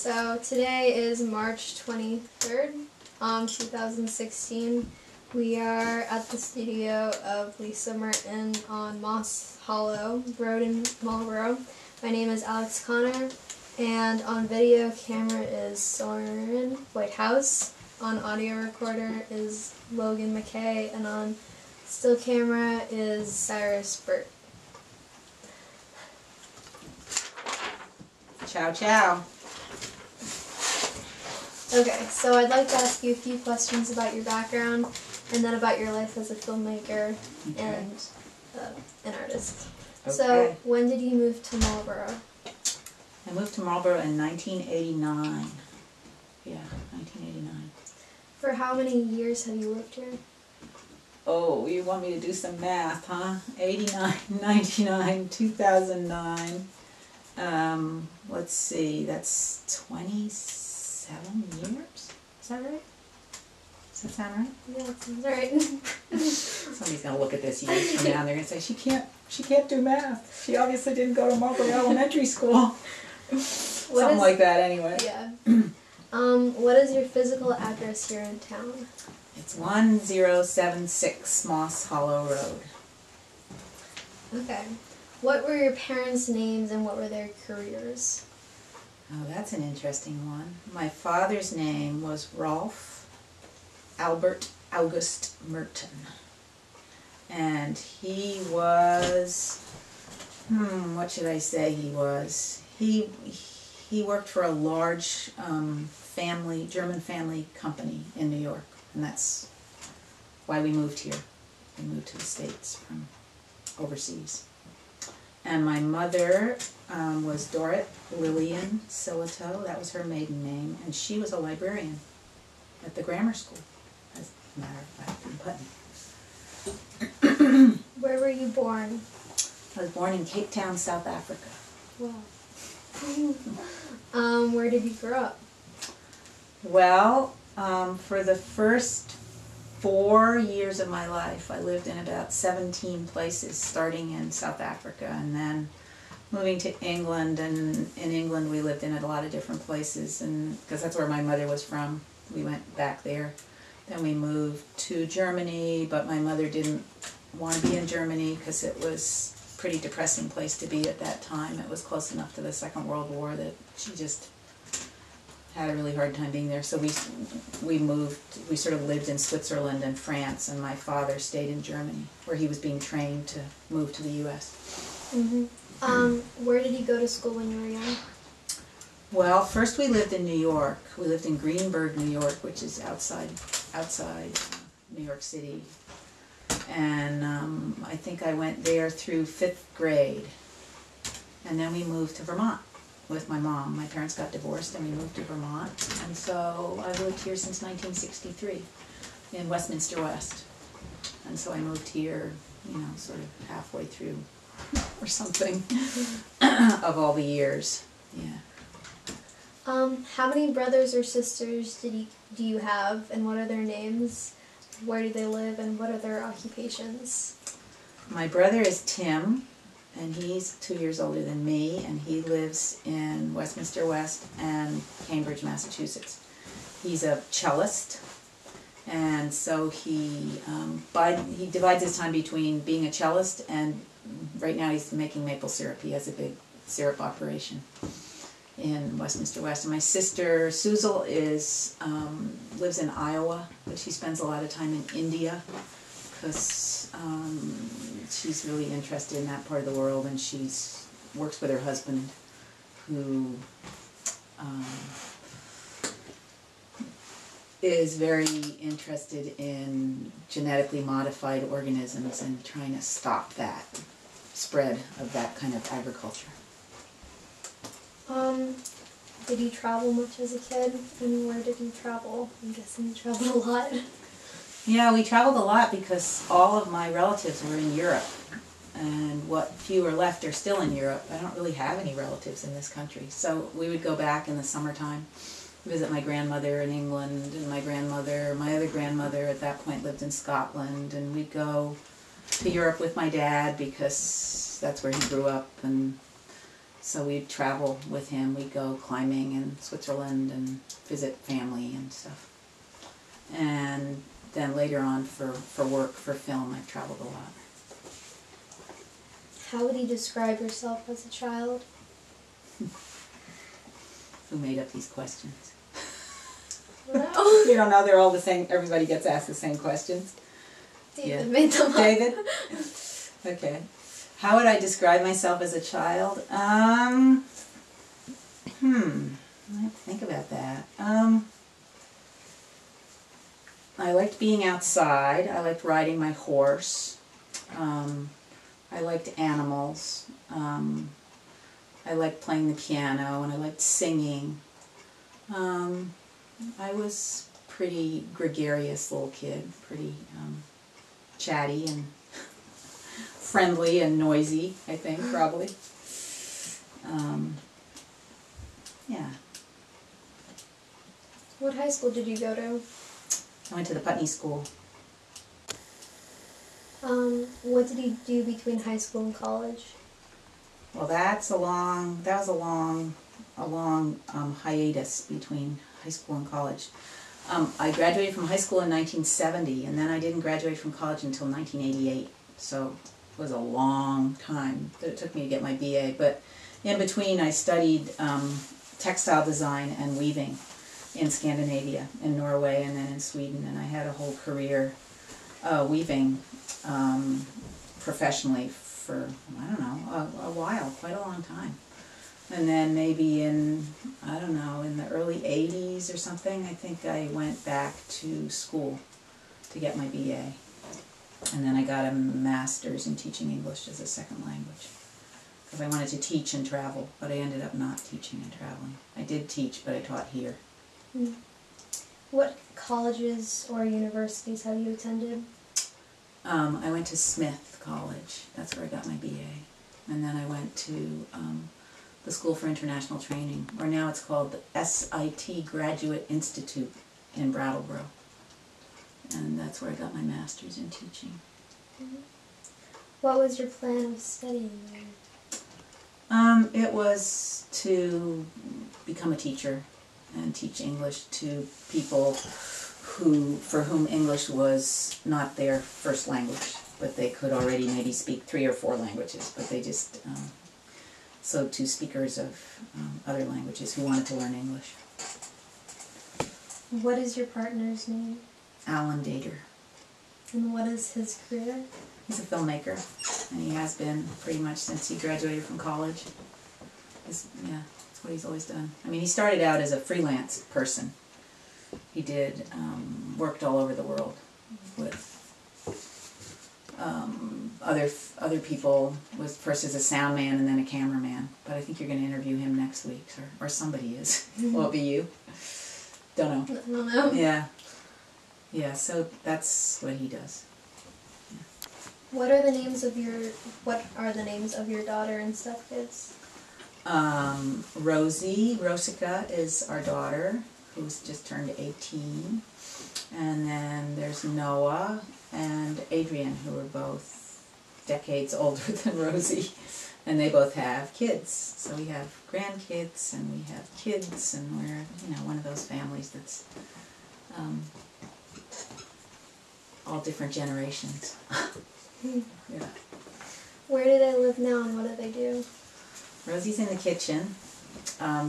So today is March 23rd, 2016. We are at the studio of Lisa Merton on Moss Hollow Road in Marlboro. My name is Alex Connor, and on video camera is Soren Whitehouse. On audio recorder is Logan McKay, and on still camera is Cyrus Burt. Ciao, ciao. Okay, so I'd like to ask you a few questions about your background and then about your life as a filmmaker and an artist. Okay. So, when did you move to Marlboro? I moved to Marlboro in 1989. Yeah, 1989. For how many years have you lived here? Oh, you want me to do some math, huh? 89, 99, 2009. Let's see, that's 27 years? Is that right? Does that sound right? Yeah, that sounds right. Somebody's gonna look at this years from now and they're gonna say, she can't do math. She obviously didn't go to Marlboro Elementary School. Something like that anyway. Yeah. What is your physical address here in town? It's 1076 Moss Hollow Road. Okay. What were your parents' names and what were their careers? Oh, that's an interesting one. My father's name was Rolf Albert August Merton. And he was, what should I say he was? He worked for a large German family company in New York. And that's why we moved here. We moved to the States from overseas. And my mother was Dorrit Lillian Silito. That was her maiden name. And she was a librarian at the grammar school, as a matter of fact, in Putney. Where were you born? I was born in Cape Town, South Africa. Wow. Where did you grow up? Well, for the first 4 years of my life, I lived in about 17 places, starting in South Africa and then moving to England. And in England, we lived in a lot of different places, and because that's where my mother was from, we went back there. Then we moved to Germany, but my mother didn't want to be in Germany because it was a pretty depressing place to be at that time. It was close enough to the Second World War that she just had a really hard time being there. So we sort of lived in Switzerland and France, and my father stayed in Germany, where he was being trained to move to the U.S. Where did you go to school when you were young? Well, first we lived in New York. We lived in Greenburgh, New York, which is outside New York City. And I think I went there through 5th grade. And then we moved to Vermont with my mom. My parents got divorced and we moved to Vermont. And so I've lived here since 1963 in Westminster West. And so I moved here, sort of halfway through or something of all the years. Yeah. How many brothers or sisters do you have, and what are their names? Where do they live, and what are their occupations? My brother is Tim, and he's 2 years older than me, and he lives in Westminster West and Cambridge, Massachusetts. He's a cellist, and so he divides his time between being a cellist and right now he's making maple syrup. He has a big syrup operation in Westminster West. And my sister Suzel lives in Iowa, but she spends a lot of time in India because she's really interested in that part of the world, and she's works with her husband, who is very interested in genetically modified organisms and trying to stop that spread of that kind of agriculture. Did you travel much as a kid, and where did you travel? I'm guessing you traveled a lot. Yeah, we traveled a lot because all of my relatives were in Europe, and what few are left are still in Europe. I don't really have any relatives in this country, so we would go back in the summertime, visit my grandmother in England, and my other grandmother at that point lived in Scotland, and we'd go to Europe with my dad because that's where he grew up, and So we'd travel with him. We'd go climbing in Switzerland and visit family and stuff. And then later on for work, for film, I've traveled a lot. How would you describe yourself as a child? Who made up these questions? No. You don't know, they're all the same. Everybody gets asked the same questions. David made them up. David? Okay. How would I describe myself as a child? I have to think about that. I liked being outside. I liked riding my horse. I liked animals. I liked playing the piano, and I liked singing. I was pretty gregarious little kid, pretty chatty and friendly and noisy, I think, probably. Yeah. What high school did you go to? I went to the Putney School. What did you do between high school and college? Well, that was a long hiatus between high school and college. I graduated from high school in 1970, and then I didn't graduate from college until 1988. So it was a long time that it took me to get my BA. But in between, I studied textile design and weaving in Scandinavia, in Norway, and then in Sweden. And I had a whole career weaving professionally for, I don't know, a while, quite a long time. And then maybe in, I don't know, in the early 80s or something, I think I went back to school to get my BA. And then I got a master's in teaching English as a second language. Because I wanted to teach and travel, but I ended up not teaching and traveling. I did teach, but I taught here. What colleges or universities have you attended? I went to Smith College. That's where I got my BA. And then I went to the School for International Training, or now it's called the SIT Graduate Institute in Brattleboro. And that's where I got my master's in teaching. What was your plan of studying there? It was to become a teacher and teach English to people for whom English was not their first language, but they could already maybe speak 3 or 4 languages, but they just, so to speakers of other languages who wanted to learn English. What is your partner's name? Alan Dater. And what is his career? He's a filmmaker, and he has been pretty much since he graduated from college. Yeah, that's what he's always done. I mean, he started out as a freelance person. He did, worked all over the world with other people, was first as a sound man and then a cameraman. But I think you're going to interview him next week, or somebody is. Will it be you? Don't know. I don't know. Yeah. Yeah, so that's what he does. What are the names of your daughter and stepkids? Rosica is our daughter, who's just turned 18. And then there's Noah and Adrian, who are both decades older than Rosie. And they both have kids. So we have grandkids and we have kids, and we're, one of those families that's all different generations. Yeah. Where do they live now and what do they do? Rosie's in the kitchen.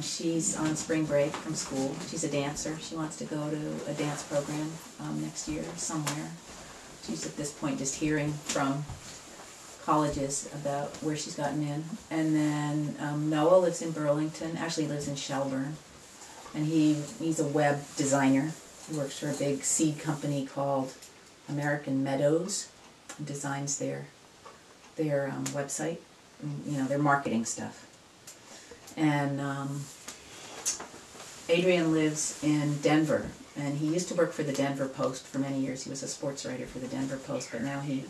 She's on spring break from school. She's a dancer. She wants to go to a dance program next year somewhere. She's at this point just hearing from colleges about where she's gotten in. And then Noah lives in Burlington. Actually lives in Shelburne. And he's a web designer. He works for a big seed company called American Meadows. And designs their website, their marketing stuff. And Adrian lives in Denver, and he used to work for the Denver Post for many years. He was a sports writer for the Denver Post, but now he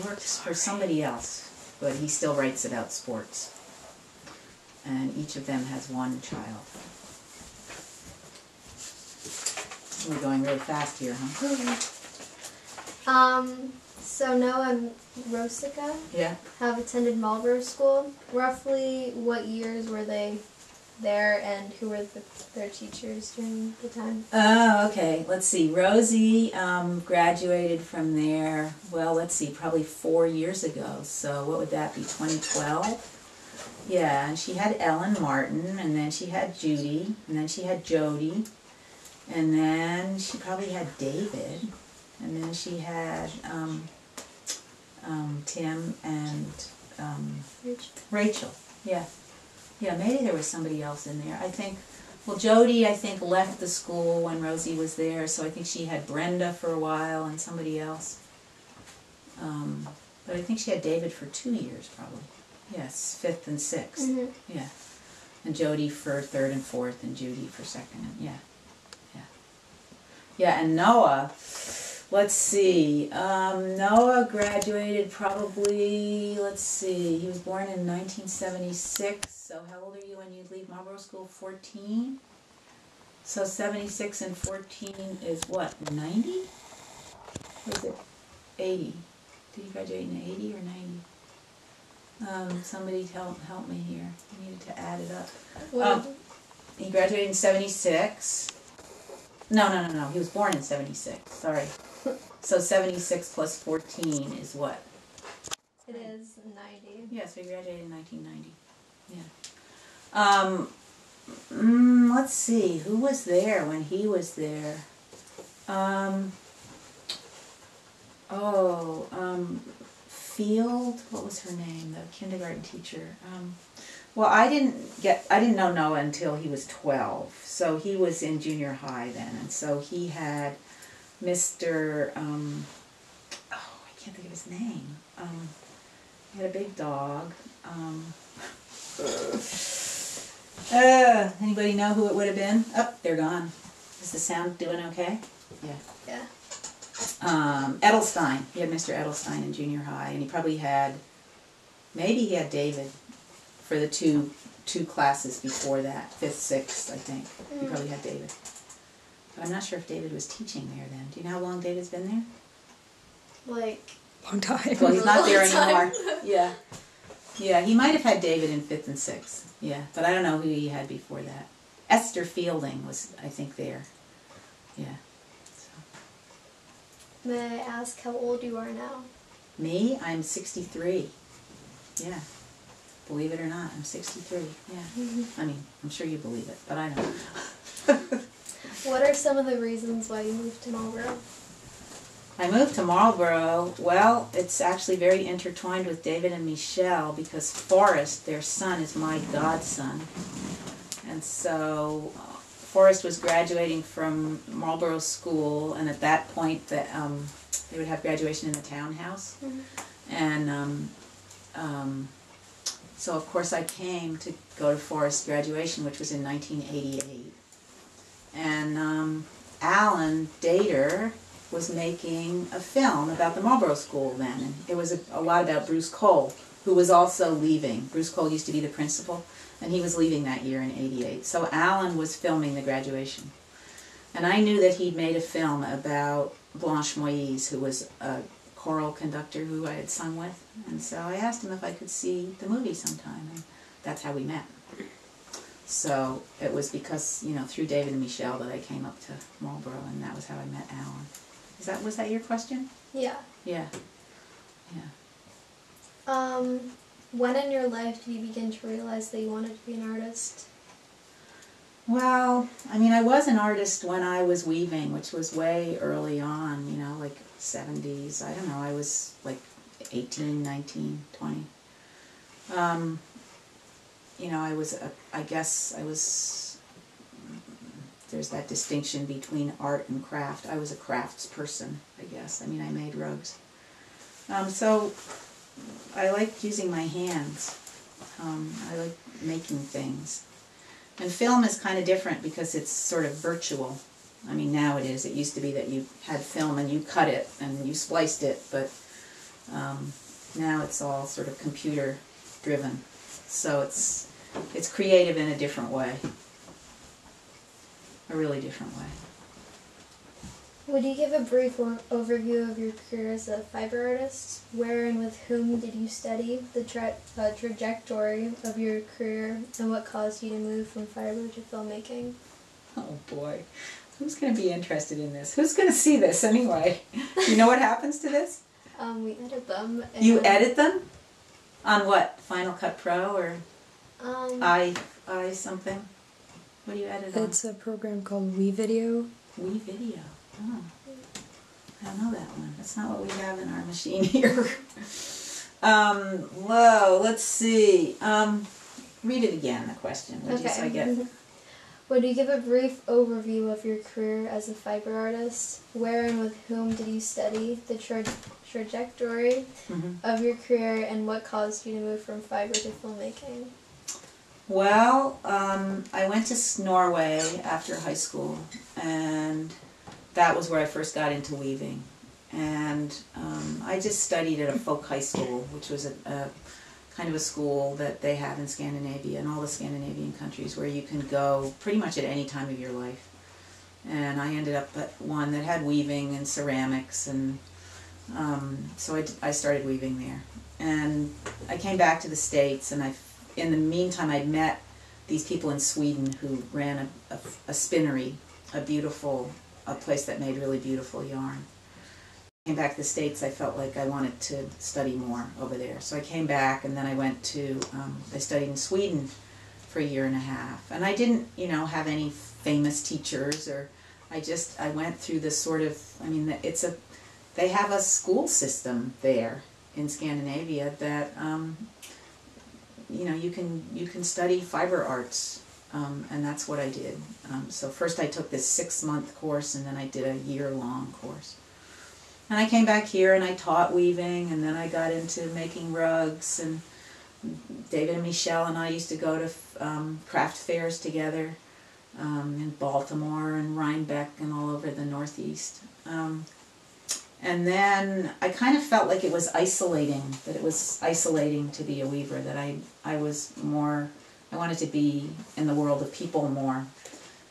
works for somebody else, but he still writes about sports. And each of them has one child. We're going really fast here, huh? So Noah and Rosica Yeah. have attended Marlboro School. Roughly what years were they there, and who were their teachers during the time? Oh, okay. Let's see. Rosie graduated from there, well, let's see, probably 4 years ago. So what would that be, 2012? Yeah, and she had Ellen Martin, and then she had Judy, and then she had Jody, and then she probably had David, and then she had Tim and Rachel. Yeah. Yeah, maybe there was somebody else in there. I think, well, Jody, I think, left the school when Rosie was there, so I think she had Brenda for a while and somebody else. But I think she had David for 2 years, probably. Yes, 5th and 6th. Mm-hmm. Yeah. And Jody for 3rd and 4th, and Judy for 2nd. And yeah. Yeah. Yeah, and Noah, let's see. Noah graduated probably, let's see, he was born in 1976. So how old are you when you leave Marlboro School? 14? So 76 and 14 is what, 90? Or is it 80? Did you graduate in 80 or 90? Somebody help me here. I needed to add it up. He graduated in 76. No. He was born in 76. Sorry. So 76 plus 14 is what? It is 90. Yeah, so he graduated in 1990. Yeah. Let's see. Who was there when he was there? Field. What was her name? The kindergarten teacher. Well, I didn't know Noah until he was 12. So he was in junior high then, and so he had Mr. I can't think of his name. He had a big dog. Anybody know who it would have been? Oh, they're gone. Is the sound doing okay? Yeah. Yeah. Edelstein. He had Mr. Edelstein in junior high, and he probably had, maybe he had David for the two classes before that, 5th, 6th, I think. He probably had David. But I'm not sure if David was teaching there then. Do you know how long David's been there? Like, long time. Well, he's not there anymore. Yeah. Yeah, he might have had David in 5th and 6th. Yeah, but I don't know who he had before that. Esther Fielding was, I think, there. Yeah. So. may I ask how old you are now? Me? I'm 63. Yeah. Believe it or not, I'm 63. Yeah. I mean, I'm sure you believe it, but I don't. What are some of the reasons why you moved to Marlboro? I moved to Marlboro, well, it's actually very intertwined with David and Michelle because Forrest, their son, is my godson. And so Forrest was graduating from Marlboro School, and at that point they would have graduation in the townhouse. And so of course I came to go to Forrest's graduation, which was in 1988. And Alan Dater was making a film about the Marlboro School then, and it was a lot about Bruce Cole, who was also leaving. Bruce Cole used to be the principal, and he was leaving that year in '88. So Alan was filming the graduation. And I knew that he'd made a film about Blanche Moïse, who was a choral conductor who I had sung with, and so I asked him if I could see the movie sometime, and that's how we met. So it was because, you know, through David and Michelle that I came up to Marlboro, and that was how I met Alan. Was that your question? Yeah. Yeah. Yeah. When in your life did you begin to realize that you wanted to be an artist? Well, I mean, I was an artist when I was weaving, which was way early on, you know, like 70s. I don't know, I was like 18, 19, 20. You know, there's that distinction between art and craft. I was a crafts person, I guess. I mean, I made rugs. So I liked using my hands. I like making things. And film is kind of different because it's sort of virtual. I mean, now it is. It used to be that you had film and you cut it and you spliced it, but now it's all sort of computer driven. So it's creative in a different way. A really different way. Would you give a brief overview of your career as a fiber artist? Where and with whom did you study, the trajectory of your career, and what caused you to move from fiber to filmmaking? Oh boy, who's going to be interested in this? Who's going to see this anyway? You know what happens to this? We edit them. You edit them? On what? Final Cut Pro or I something? What do you edit on? It's a program called WeVideo. WeVideo. Oh, I don't know that one. That's not what we have in our machine here. Let's see. Read it again, the question. What did you say I get? Would you give a brief overview of your career as a fiber artist? Where and with whom did you study, the trajectory of your career, and what caused you to move from fiber to filmmaking? Well, I went to Norway after high school, and that was where I first got into weaving. And I just studied at a folk high school, which was a kind of a school that they have in Scandinavia and all the Scandinavian countries where you can go pretty much at any time of your life. And I ended up at one that had weaving and ceramics, and so I started weaving there. And I came back to the States, and in the meantime I'd met these people in Sweden who ran a spinnery, a place that made really beautiful yarn. Came back to the States, I felt like I wanted to study more over there. So I came back, and then I went to, I studied in Sweden for a year and a half. And I didn't, have any famous teachers, or I went through this sort of, they have a school system there in Scandinavia that, you can study fiber arts, and that's what I did. So first I took this 6-month course, and then I did a year-long course. And I came back here and I taught weaving, and then I got into making rugs, and David and Michelle and I used to go to craft fairs together in Baltimore and Rhinebeck and all over the Northeast. And then I kind of felt like it was isolating, that it was isolating to be a weaver, that I wanted to be in the world of people more.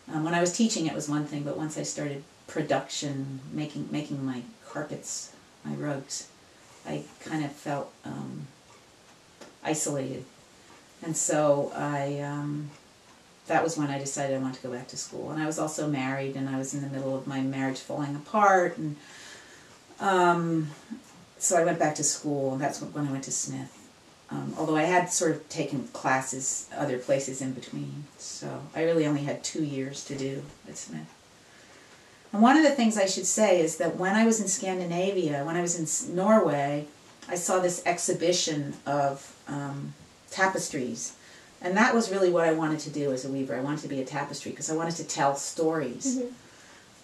When I was teaching it was one thing, but once I started production, making my carpets, my rugs, I kind of felt isolated. And so that was when I decided I wanted to go back to school. And I was also married, and I was in the middle of my marriage falling apart, and so I went back to school, and that's when I went to Smith. Although I had sort of taken classes other places in between, so I really only had 2 years to do at Smith. And one of the things I should say is that when I was in Scandinavia, when I was in Norway, I saw this exhibition of tapestries. And that was really what I wanted to do as a weaver. I wanted to be a tapestry because I wanted to tell stories.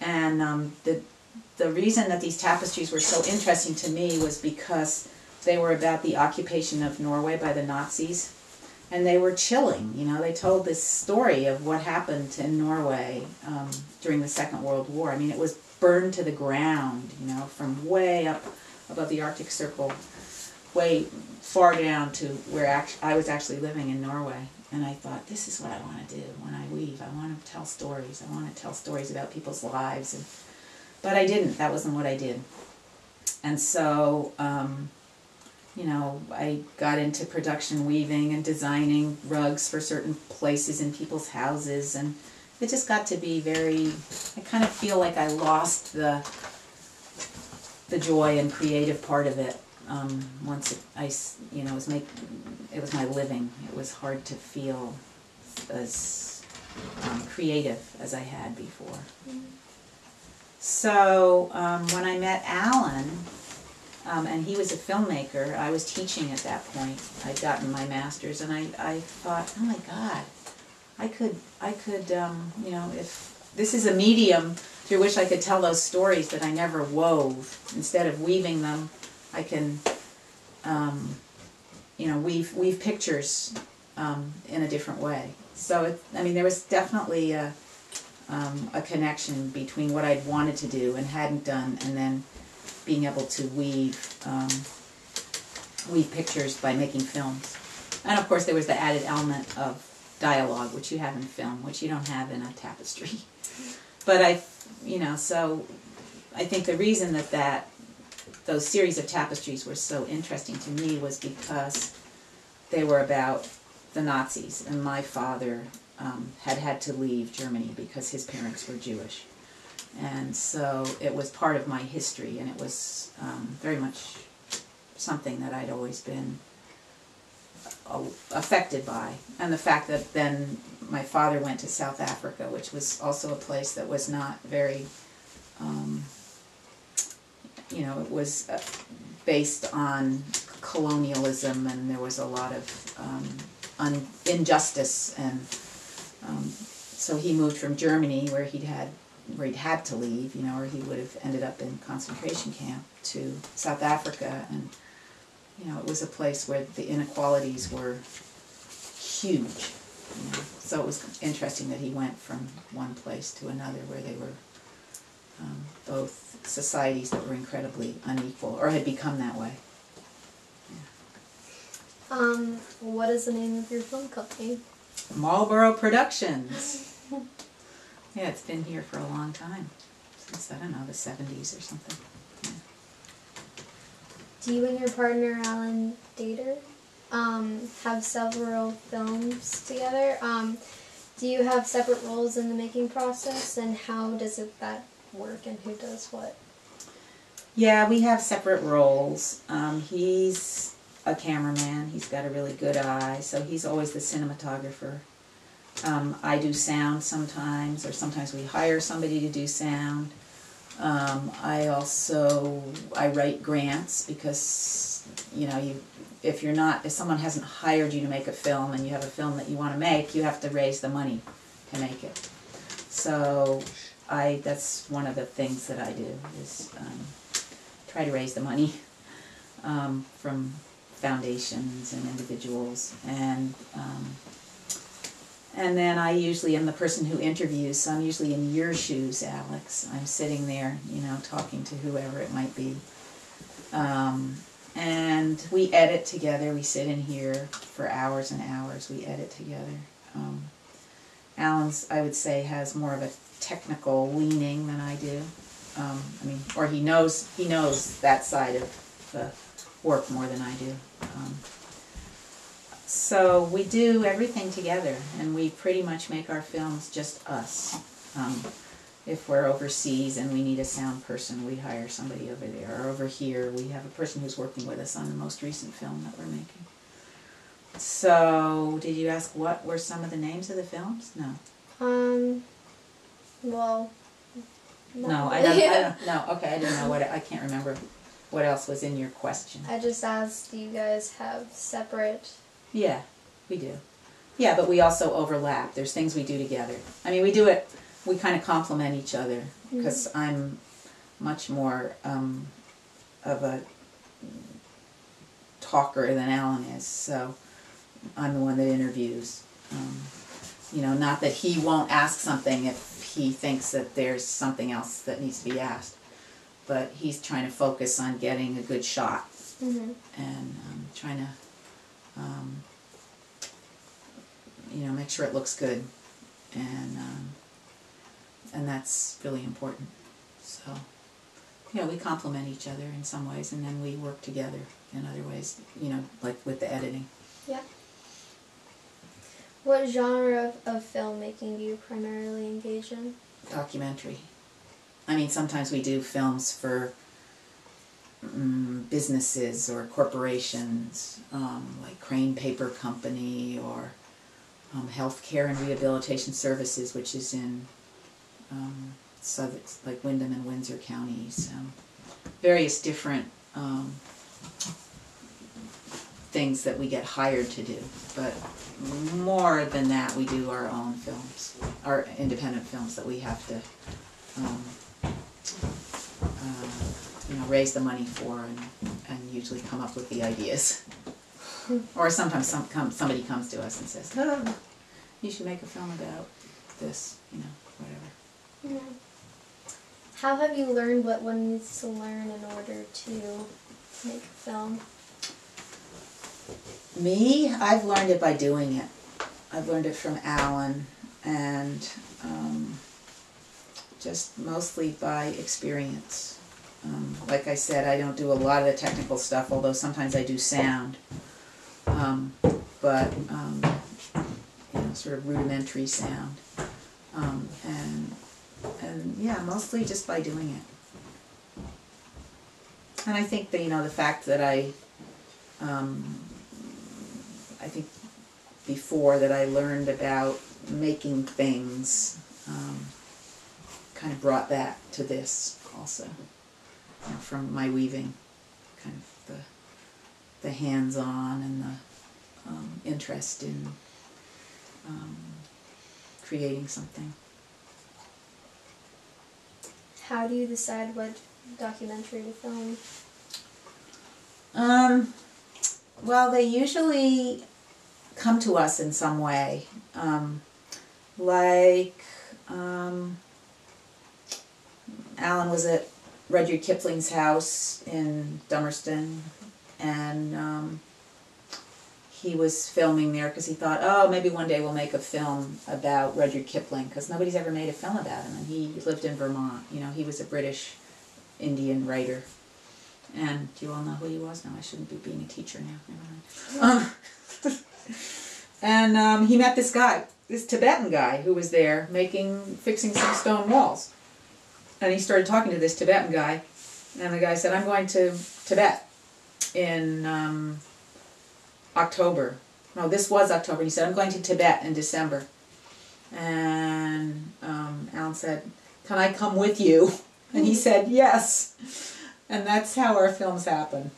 And the reason that these tapestries were so interesting to me was because they were about the occupation of Norway by the Nazis. And they were chilling, they told this story of what happened in Norway during the Second World War. I mean, it was burned to the ground, from way up above the Arctic Circle, way far down to where I was actually living in Norway. And I thought, this is what I want to do when I weave. I want to tell stories. I want to tell stories about people's lives. But I didn't. That wasn't what I did. And so I got into production weaving and designing rugs for certain places in people's houses, and it just got to be I kind of feel like I lost the joy and creative part of it once it was my living. It was hard to feel as creative as I had before. So when I met Alan, and he was a filmmaker, I was teaching at that point. I'd gotten my master's, and I thought, oh my God, I could, if this is a medium through which I could tell those stories that I never wove, instead of weaving them, I can, weave pictures in a different way. So, there was definitely a connection between what I'd wanted to do and hadn't done, and then being able to weave pictures by making films. And of course there was the added element of dialogue, which you have in film, which you don't have in a tapestry. But so I think the reason that those series of tapestries were so interesting to me was because they were about the Nazis, and my father had to leave Germany because his parents were Jewish. And so it was part of my history, and it was very much something that I'd always been affected by. And the fact that then my father went to South Africa, which was also a place that was not very, it was based on colonialism, and there was a lot of injustice, and so he moved from Germany, where he'd had to leave, or he would have ended up in concentration camp, to South Africa, and it was a place where the inequalities were huge. So it was interesting that he went from one place to another where they were both societies that were incredibly unequal, or had become that way. What is the name of your film company? Marlboro Productions. Yeah, it's been here for a long time, since, I don't know, the 70s or something. Yeah. Do you and your partner, Alan Dater, have several films together? Do you have separate roles in the making process, and how does that work, and who does what? Yeah, we have separate roles. He's a cameraman. He's got a really good eye, so he's always the cinematographer. I do sound sometimes, or sometimes we hire somebody to do sound. I write grants, because if someone hasn't hired you to make a film, and you have a film that you want to make, you have to raise the money to make it. So that's one of the things that I do, is try to raise the money from foundations and individuals, and then I usually am the person who interviews, so I'm usually in your shoes, Alex. I'm sitting there, talking to whoever it might be. And we edit together. We sit in here for hours and hours. We edit together. Alan's, I would say, has more of a technical leaning than I do. Or he knows that side of the work more than I do. So we do everything together, and we pretty much make our films just us. If we're overseas and we need a sound person, we hire somebody over there. Or over here, we have a person who's working with us on the most recent film that we're making. So, did you ask what were some of the names of the films? No. Well... No, I don't. No, okay, I didn't know I can't remember what else was in your question. I just asked, do you guys have separate... Yeah, we do. Yeah, but we also overlap. There's things we do together. We kind of complement each other, because I'm much more of a talker than Alan is, so I'm the one that interviews. Not that he won't ask something if he thinks that there's something else that needs to be asked, but he's trying to focus on getting a good shot, and trying to make sure it looks good, and that's really important. So, we complement each other in some ways, and then we work together in other ways, like with the editing. Yeah. What genre of filmmaking do you primarily engage in? Documentary. Sometimes we do films for businesses or corporations, like Crane Paper Company, or Healthcare and Rehabilitation Services, which is in like Windham and Windsor counties. Various different things that we get hired to do, but more than that, we do our own films, our independent films that we have to raise the money for, and usually come up with the ideas. Or sometimes somebody comes to us and says, "Oh, you should make a film about this," whatever. Yeah. How have you learned what one needs to learn in order to make a film? Me? I've learned it by doing it. I've learned it from Alan, and just mostly by experience. Like I said, I don't do a lot of the technical stuff, although sometimes I do sound. But you know, sort of rudimentary sound. And yeah, mostly just by doing it. And I think that, you know, the fact that I think before that I learned about making things kind of brought that to this also, you know, from my weaving, kind of the hands-on and the interest in creating something. How do you decide what documentary to film? Well, they usually come to us in some way. Alan was at Rudyard Kipling's house in Dummerston, and he was filming there because he thought, oh, maybe one day we'll make a film about Rudyard Kipling, because nobody's ever made a film about him, and he lived in Vermont. You know, he was a British Indian writer. And do you all know who he was? No, I shouldn't be being a teacher now. Never mind. And he met this guy, this Tibetan guy, who was there fixing some stone walls. And he started talking to this Tibetan guy, and the guy said, I'm going to Tibet in October. No, this was October. He said, I'm going to Tibet in December. And Alan said, can I come with you? And he said, yes. And that's how our films happen.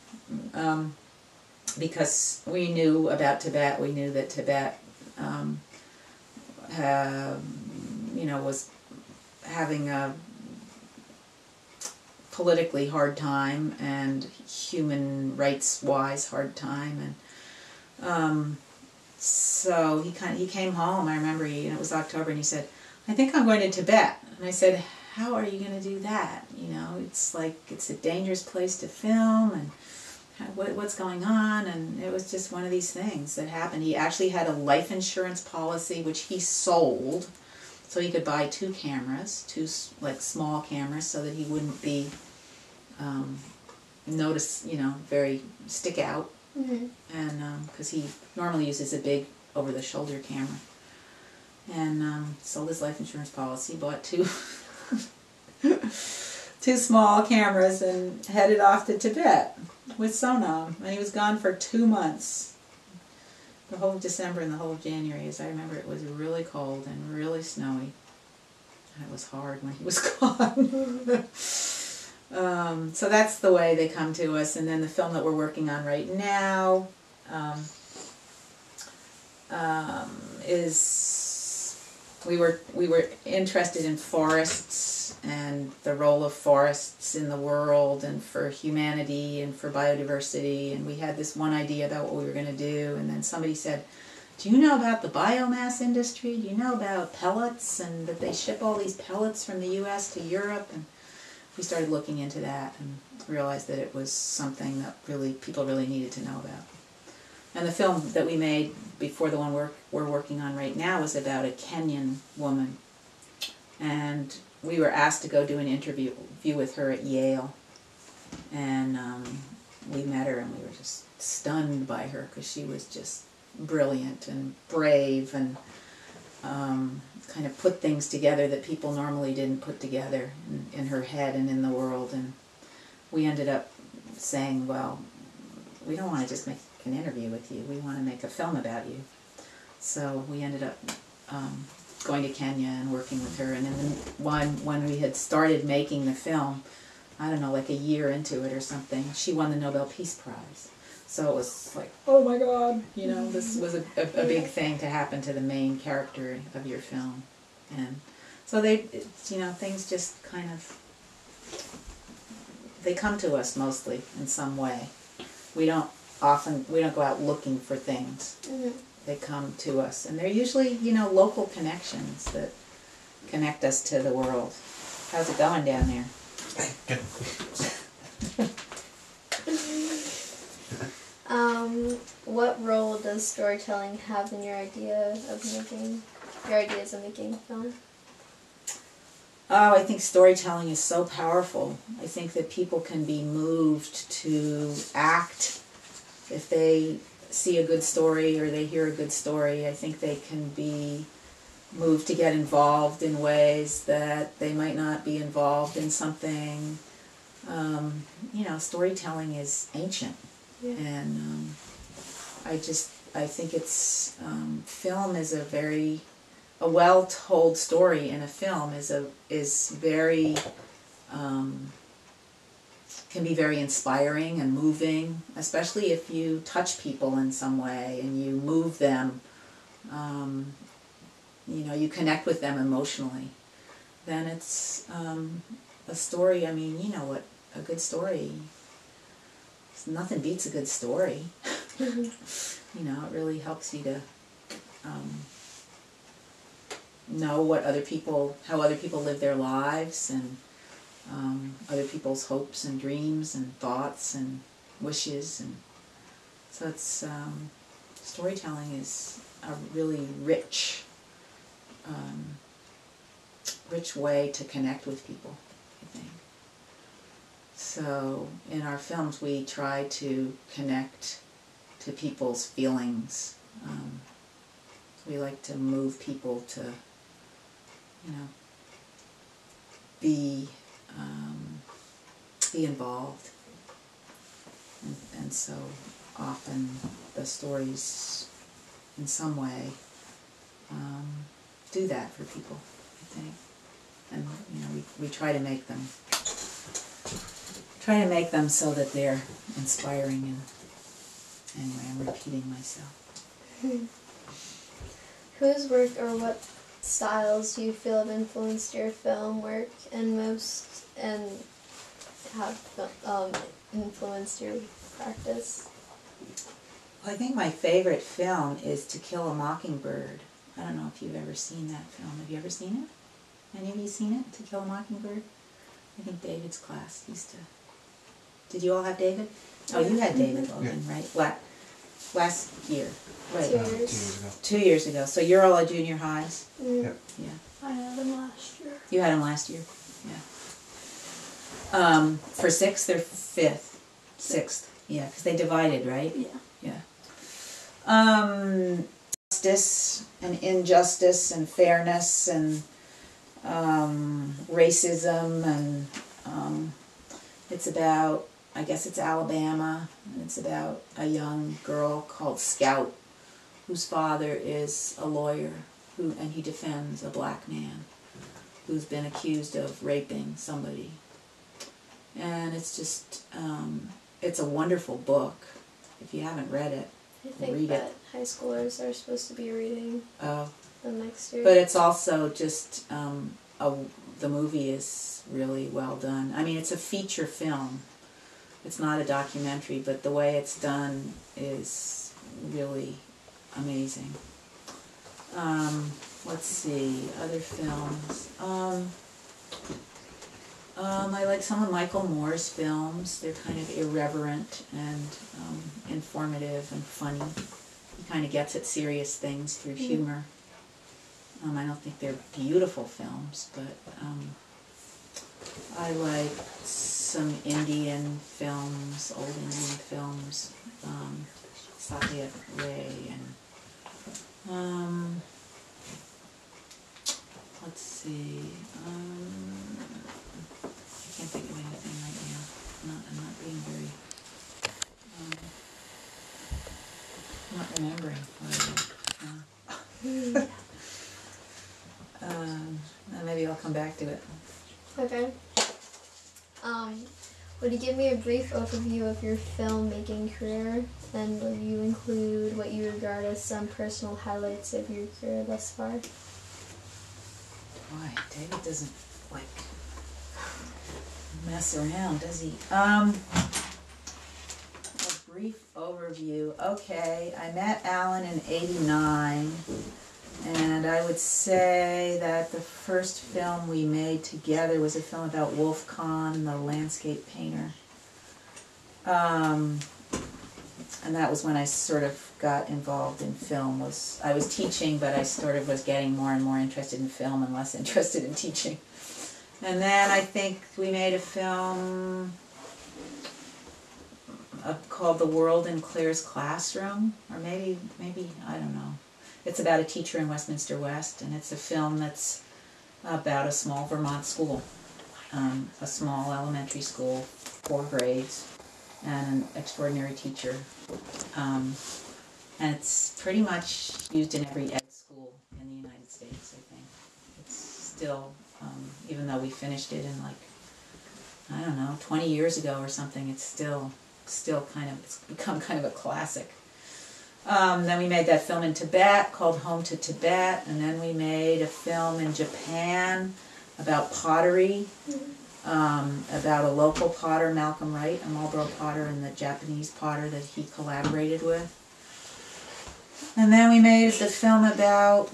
Because we knew about Tibet. We knew that Tibet you know, was having a politically hard time and human rights wise hard time, and so he came home. I remember it was October, and he said, I think I'm going to Tibet. And I said, how are you going to do that? You know, it's like, it's a dangerous place to film, and what's going on? And it was just one of these things that happened. He actually had a life insurance policy which he sold so he could buy two like small cameras, so that he wouldn't be noticed, you know, very stick out. Mm-hmm. And because he normally uses a big over-the-shoulder camera. And sold his life insurance policy, bought two small cameras, and headed off to Tibet with Sonam. And he was gone for 2 months. The whole of December and the whole of January. As I remember, it was really cold and really snowy. And it was hard when he was gone. So that's the way they come to us. And then the film that we're working on right now we were interested in forests and the role of forests in the world and for humanity and for biodiversity, and we had this one idea about what we were going to do, and then somebody said, do you know about the biomass industry? Do you know about pellets, and that they ship all these pellets from the US to Europe? And we started looking into that and realized that it was something that people really needed to know about. And the film that we made before the one we're working on right now is about a Kenyan woman. And we were asked to go do an interview with her at Yale. And we met her, and we were just stunned by her, because she was just brilliant and brave, and kind of put things together that people normally didn't put together in her head and in the world. And we ended up saying, well, we don't want to just make an interview with you, we want to make a film about you. So we ended up going to Kenya and working with her, and then when we had started making the film, I don't know, like a year into it or something, she won the Nobel Peace Prize. So it was like, oh my God, you know, this was a big thing to happen to the main character of your film. And so you know, things just kind of, they come to us mostly in some way. We don't go out looking for things. Mm-hmm. They come to us, and they're usually, you know, local connections that connect us to the world. How's it going down there? Good. What role does storytelling have in your ideas of making film? Oh, I think storytelling is so powerful. I think that people can be moved to act if they see a good story or they hear a good story. I think they can be moved to get involved in ways that they might not be involved in something. You know, storytelling is ancient. Yeah. And I think it's, film is a well-told story in a film is very, can be very inspiring and moving, especially if you touch people in some way and you move them, you know, you connect with them emotionally. Then it's a story. I mean, you know what a good story, nothing beats a good story. You know, it really helps you to know what how other people live their lives, and other people's hopes and dreams and thoughts and wishes, and so it's storytelling is a really rich way to connect with people, I think. So in our films we try to connect to people's feelings. We like to move people to, you know, be involved, and so often the stories in some way do that for people, I think. And you know, we try to make them so that they're inspiring. And anyway, I'm repeating myself. Whose work or what styles do you feel have influenced your film work and have influenced your practice? Well, I think my favorite film is To Kill a Mockingbird. I don't know if you've ever seen that film. Have you ever seen it? Any of you seen it, To Kill a Mockingbird? I think David's class used to. Did you all have David? Oh, you had David Logan, yeah. Right? Last year. Right. 2 years. 2 years ago. 2 years ago. So you're all at junior highs? Yep. Yeah. I had him last year. You had him last year? Yeah. For 6th or 5th? 6th. Yeah, because they divided, right? Yeah. Yeah. Justice and injustice and fairness and racism, and it's about, I guess it's Alabama, and it's about a young girl called Scout, whose father is a lawyer, and he defends a black man who's been accused of raping somebody. And it's just, it's a wonderful book. If you haven't read it, I think read that it. high schoolers are supposed to be reading them next year. But it's also just, the movie is really well done. I mean, it's a feature film. It's not a documentary, but the way it's done is really amazing. Let's see, other films. I like some of Michael Moore's films. They're kind of irreverent and informative and funny. He kind of gets at serious things through humor. I don't think they're beautiful films, but I like some Indian films, old Indian films, Satyajit Ray, and let's see, I can't think of anything right now. I'm not being very, I'm not remembering what I like. Maybe I'll come back to it. Okay. Would you give me a brief overview of your filmmaking career, and will you include what you regard as some personal highlights of your career thus far? Boy, David doesn't like mess around, does he? A brief overview. Okay, I met Alan in '89. And I would say that the first film we made together was a film about Wolf Kahn, the landscape painter. And that was when I sort of got involved in film. I was teaching, but I sort of was getting more and more interested in film and less interested in teaching. And then I think we made a film called The World in Claire's Classroom, or maybe, I don't know. It's about a teacher in Westminster West, and it's a film that's about a small Vermont school, a small elementary school, 4 grades, and an extraordinary teacher. And it's pretty much used in every ed school in the United States, I think. It's still, even though we finished it in like, I don't know, 20 years ago or something, it's still kind of, it's become kind of a classic. Then we made that film in Tibet called Home to Tibet, and then we made a film in Japan about pottery, about a local potter, Malcolm Wright, a Marlboro potter, and the Japanese potter that he collaborated with. And then we made the film about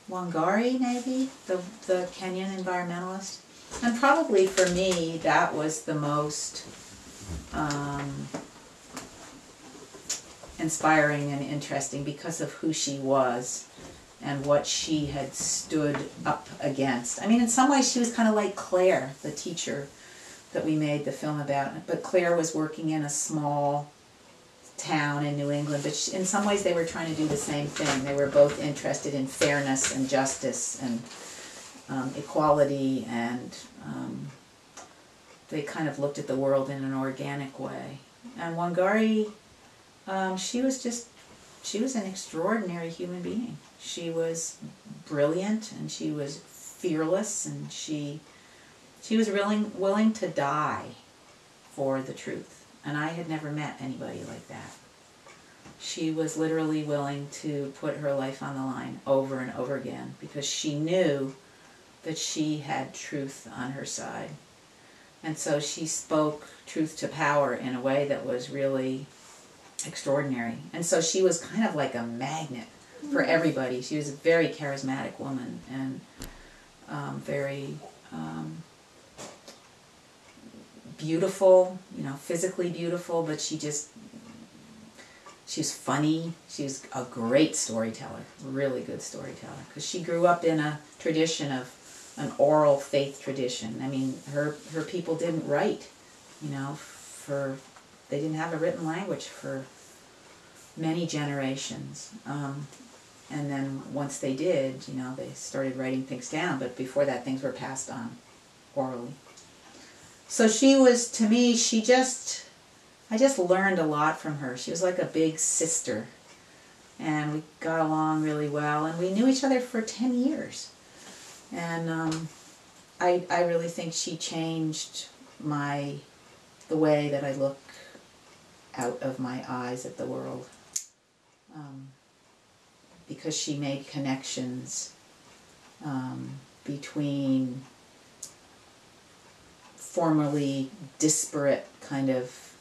Wangari, maybe, the Kenyan environmentalist. And probably for me, that was the most inspiring and interesting because of who she was and what she had stood up against. I mean, in some ways she was kind of like Claire, the teacher that we made the film about. But Claire was working in a small town in New England, but in some ways they were trying to do the same thing. They were both interested in fairness and justice and equality, and they kind of looked at the world in an organic way. And Wangari, she was an extraordinary human being. She was brilliant, and she was fearless, and she was willing to die for the truth. And I had never met anybody like that. She was literally willing to put her life on the line over and over again because she knew that she had truth on her side. And so she spoke truth to power in a way that was really extraordinary. And so she was kind of like a magnet for everybody. She was a very charismatic woman and very beautiful, physically beautiful, but she was funny. She was a great storyteller, really good storyteller, because she grew up in a tradition of an oral faith tradition. I mean, her people didn't write, they didn't have a written language for many generations. And then once they did, they started writing things down, but before that things were passed on orally. So she was, to me, I just learned a lot from her. She was like a big sister, and we got along really well, and we knew each other for 10 years. And I really think she changed the way that I look out of my eyes at the world, because she made connections between formerly disparate kind of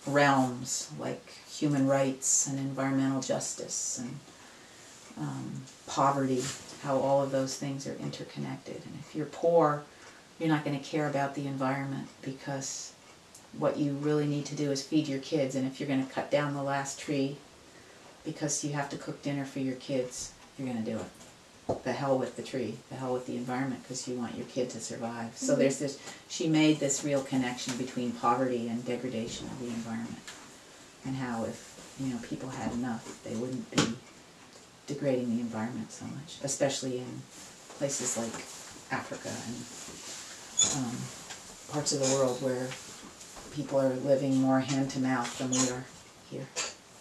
realms like human rights and environmental justice and poverty, how all of those things are interconnected. And if you're poor, you're not going to care about the environment because what you really need to do is feed your kids. And if you're going to cut down the last tree because you have to cook dinner for your kids, you're going to do it. The hell with the tree, the hell with the environment, because you want your kid to survive. So there's this, she made this real connection between poverty and degradation of the environment, and how if people had enough, they wouldn't be degrading the environment so much, especially in places like Africa and parts of the world where people are living more hand to mouth than we are here.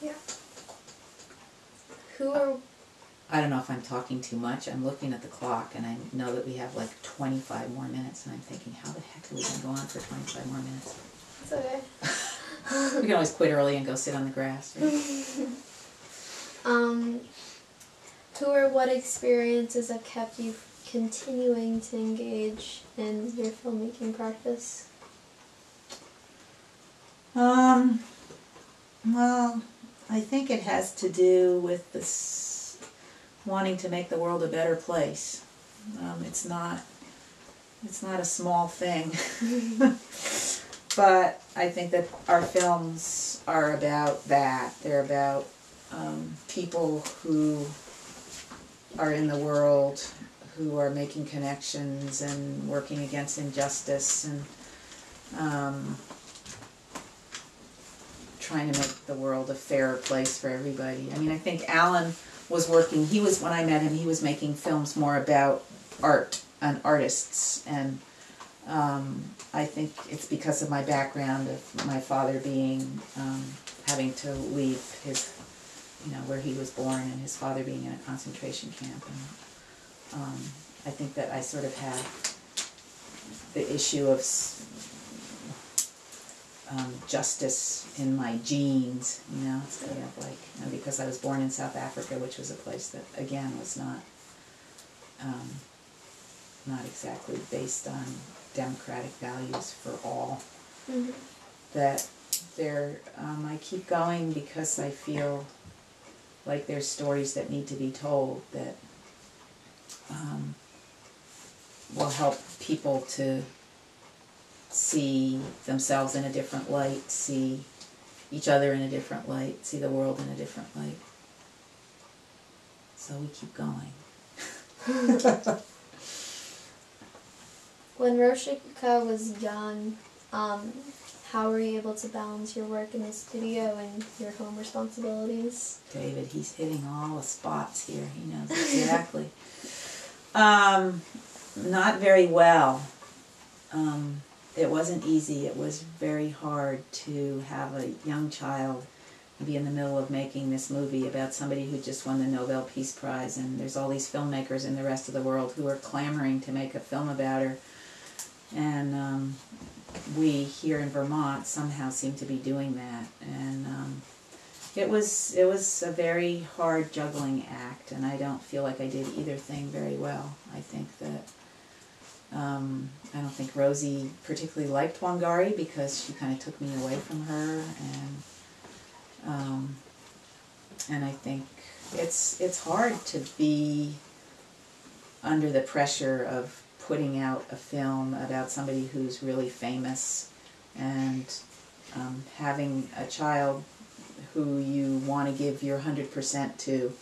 Yeah. I don't know if I'm talking too much. I'm looking at the clock and I know that we have like 25 more minutes, and I'm thinking, how the heck are we going to go on for 25 more minutes? It's okay. We can always quit early and go sit on the grass. Right? Who or what experiences have kept you continuing to engage in your filmmaking practice? Well, I think it has to do with this wanting to make the world a better place. It's not a small thing, but I think that our films are about that. They're about people who are in the world who are making connections and working against injustice and trying to make the world a fairer place for everybody. I mean, I think Alan was working, when I met him, he was making films more about art and artists, and I think it's because of my background of my father being, having to leave his, where he was born, and his father being in a concentration camp, and I think that I sort of had the issue of justice in my genes, it's kind of like, and because I was born in South Africa, which was a place that, again, was not exactly based on democratic values for all, that I keep going because I feel like there's stories that need to be told that will help people to see themselves in a different light, see each other in a different light, see the world in a different light. So we keep going. When Roshika was young, how were you able to balance your work in the studio and your home responsibilities? David, he's hitting all the spots here. He knows exactly. Not very well. It wasn't easy. It was very hard to have a young child be in the middle of making this movie about somebody who just won the Nobel Peace Prize, and there's all these filmmakers in the rest of the world who are clamoring to make a film about her. And we here in Vermont somehow seem to be doing that. And it was a very hard juggling act, and I don't feel like I did either thing very well. I think that I don't think Rosie particularly liked Wangari because she kind of took me away from her, and I think it's hard to be under the pressure of putting out a film about somebody who's really famous and having a child who you want to give your 100% to,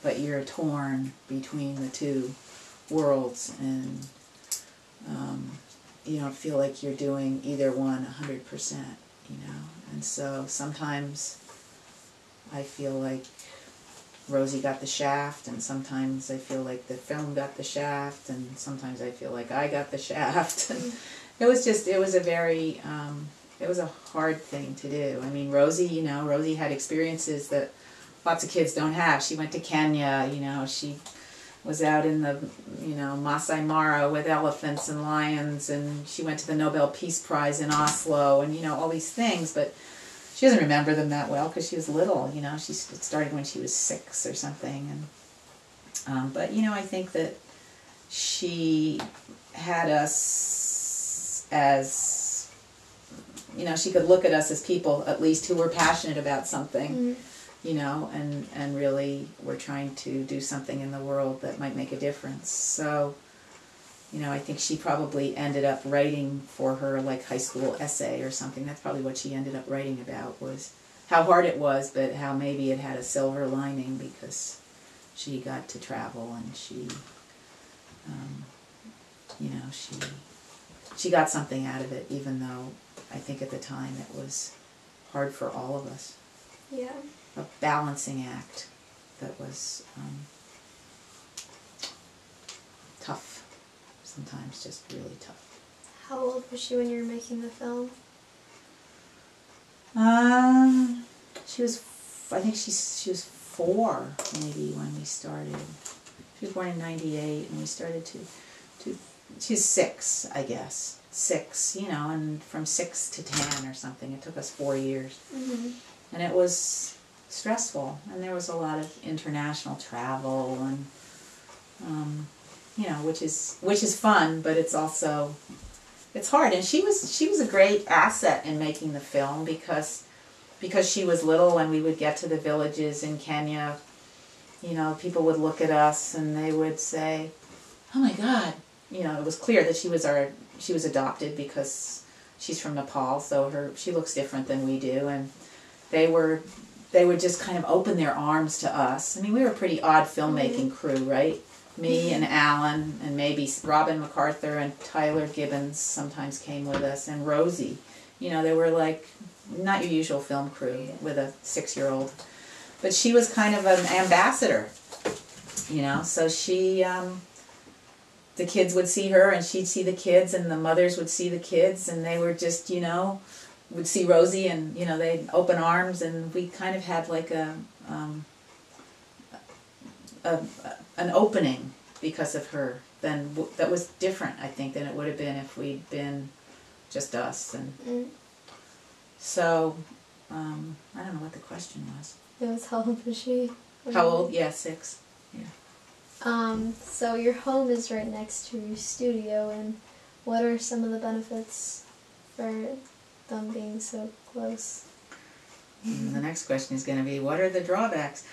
but you're torn between the two worlds, and you don't feel like you're doing either one 100%, and so sometimes I feel like Rosie got the shaft, and sometimes I feel like the film got the shaft, and sometimes I feel like I got the shaft. And it was a very, it was a hard thing to do. I mean, Rosie, Rosie had experiences that lots of kids don't have. She went to Kenya, she was out in the, Masai Mara with elephants and lions, and she went to the Nobel Peace Prize in Oslo, and, all these things, but she doesn't remember them that well because she was little, she started when she was 6 or something, and but I think that she had us as, she could look at us as people at least who were passionate about something, and really were trying to do something in the world that might make a difference. So I think she probably ended up writing for her like high school essay or something. That's probably what she ended up writing about, was how hard it was, but how maybe it had a silver lining because she got to travel, and she, she got something out of it, even though I think at the time it was hard for all of us. Yeah. A balancing act that was tough. Sometimes just really tough. How old was she when you were making the film? I think she was 4 maybe when we started. She was born in '98, and we started she's 6, I guess. 6, and from 6 to 10 or something. It took us 4 years. And it was stressful, and there was a lot of international travel, and which is fun, but it's also, it's hard. And she was a great asset in making the film because she was little, and we would get to the villages in Kenya, people would look at us and they would say, "Oh my God," it was clear that she was adopted because she's from Nepal, so she looks different than we do, and they would just kind of open their arms to us. I mean, we were a pretty odd filmmaking crew, right? Me and Alan and maybe Robin MacArthur and Tyler Gibbons sometimes came with us, and Rosie. You know, they were like not your usual film crew with a 6-year-old, but she was kind of an ambassador. You know, so she, the kids would see her and she'd see the kids, and the mothers would see the kids, and they were just, you know, would see Rosie, and you know, they'd open arms, and we kind of had like an opening because of her. Then that was different, I think, than it would have been if we'd been just us. And so I don't know what the question was. It was how old was she? How old? Yeah, 6. Yeah. So your home is right next to your studio, and what are some of the benefits for them being so close? The next question is going to be, what are the drawbacks?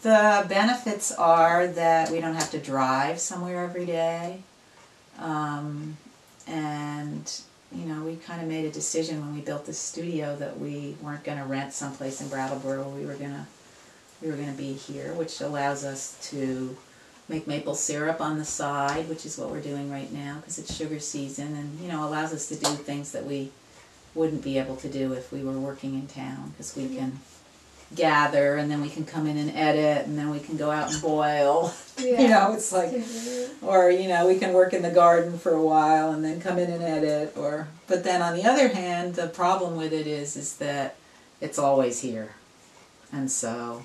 The benefits are that we don't have to drive somewhere every day, and you know, we kind of made a decision when we built this studio that we weren't going to rent someplace in Brattleboro. We were gonna be here, which allows us to make maple syrup on the side, which is what we're doing right now because it's sugar season, and you know, allows us to do things that we wouldn't be able to do if we were working in town, because we can gather, and then we can come in and edit, and then we can go out and boil. Yeah. You know, it's like, or you know, we can work in the garden for a while and then come in and edit. Or, but then on the other hand, the problem with it is that it's always here, and so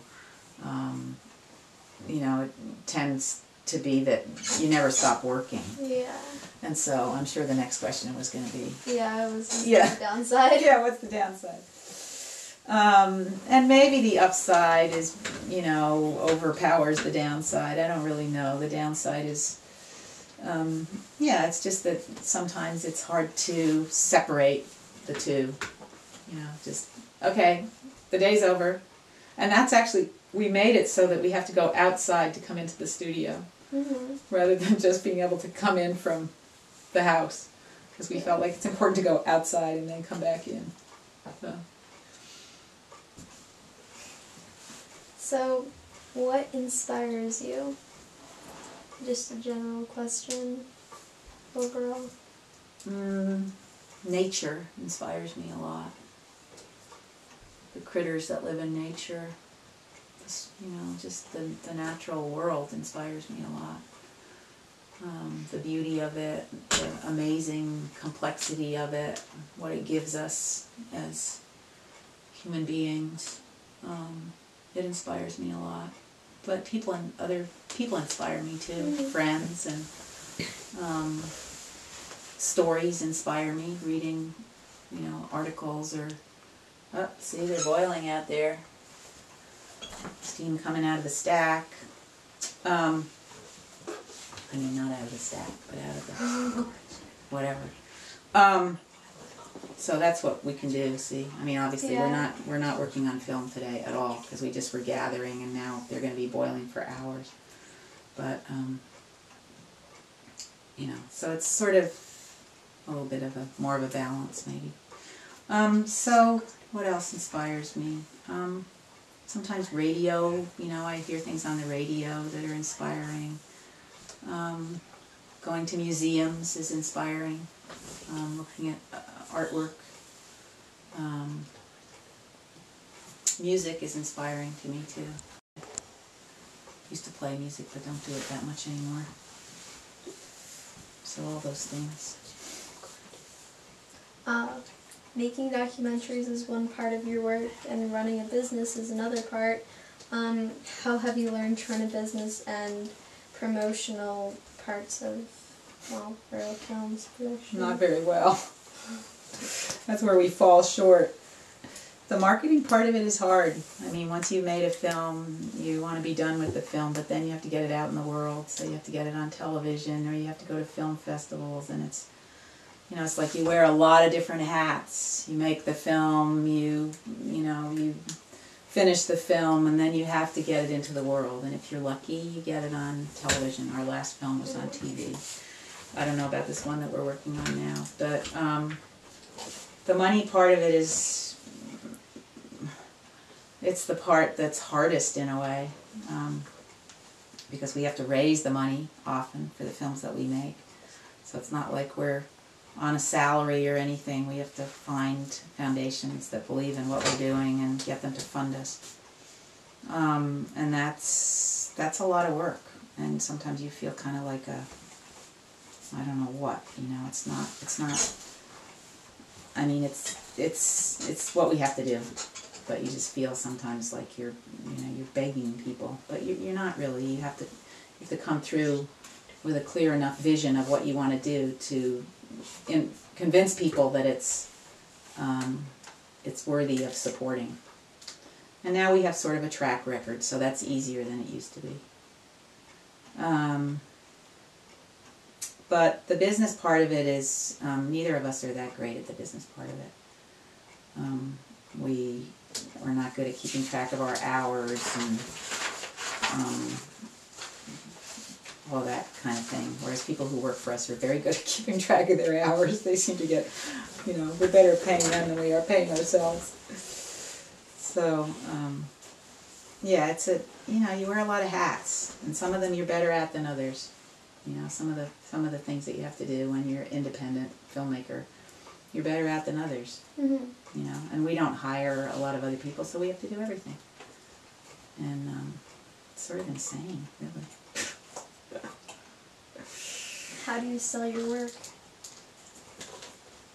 you know, it tends to be that you never stop working. Yeah. And so I'm sure the next question was going to be, yeah, it was the yeah, downside. Yeah, what's the downside? And maybe the upside is, you know, overpowers the downside. I don't really know. The downside is, yeah, it's just that sometimes it's hard to separate the two. You know, just, okay, the day's over. And that's actually, we made it so that we have to go outside to come into the studio, rather than just being able to come in from the house, because we felt like it's important to go outside and then come back in. So, what inspires you? Just a general question, overall. Nature inspires me a lot. The critters that live in nature, you know, just the natural world inspires me a lot. The beauty of it, the amazing complexity of it, what it gives us as human beings. It inspires me a lot. But other people inspire me too. Friends and stories inspire me. Reading, you know, articles or, oh, see, they're boiling out there. Steam coming out of the stack. I mean, not out of the stack, but out of the whatever. So that's what we can do. See, I mean, obviously we're not working on film today at all because we just were gathering, and now they're going to be boiling for hours. But you know, so it's sort of a little bit of more of a balance, maybe. So what else inspires me? Sometimes radio. You know, I hear things on the radio that are inspiring. Going to museums is inspiring. Looking at artwork. Music is inspiring to me too. Used to play music, but don't do it that much anymore. So all those things. Making documentaries is one part of your work, and running a business is another part. How have you learned to run a business and promotional parts of Marlboro Films production? Not very well. That's where we fall short. The marketing part of it is hard. I mean, once you've made a film, you want to be done with the film, but then you have to get it out in the world. So you have to get it on television, or you have to go to film festivals, and it's, you know, it's like you wear a lot of different hats. You make the film, you finish the film, and then you have to get it into the world. And if you're lucky, you get it on television. Our last film was on TV. I don't know about this one that we're working on now, but the money part of it is, it's the part that's hardest in a way, because we have to raise the money often for the films that we make. So it's not like we're on a salary or anything. We have to find foundations that believe in what we're doing and get them to fund us. And that's a lot of work. And sometimes you feel kind of like a, I don't know what, you know, it's not, I mean, it's what we have to do. But you just feel sometimes like you're begging people. But you're not really. You have to come through with a clear enough vision of what you want to do to convince people that it's worthy of supporting. And now we have sort of a track record, so that's easier than it used to be. But the business part of it is, neither of us are that great at the business part of it. We're not good at keeping track of our hours and all that kind of thing. Whereas people who work for us are very good at keeping track of their hours. They seem to get, we're better at paying them than we are paying ourselves. So, yeah, it's you wear a lot of hats, and some of them you're better at than others. Some of the things that you have to do when you're an independent filmmaker, you're better at than others. Mm-hmm. And we don't hire a lot of other people, so we have to do everything. And it's sort of insane, really. How do you sell your work?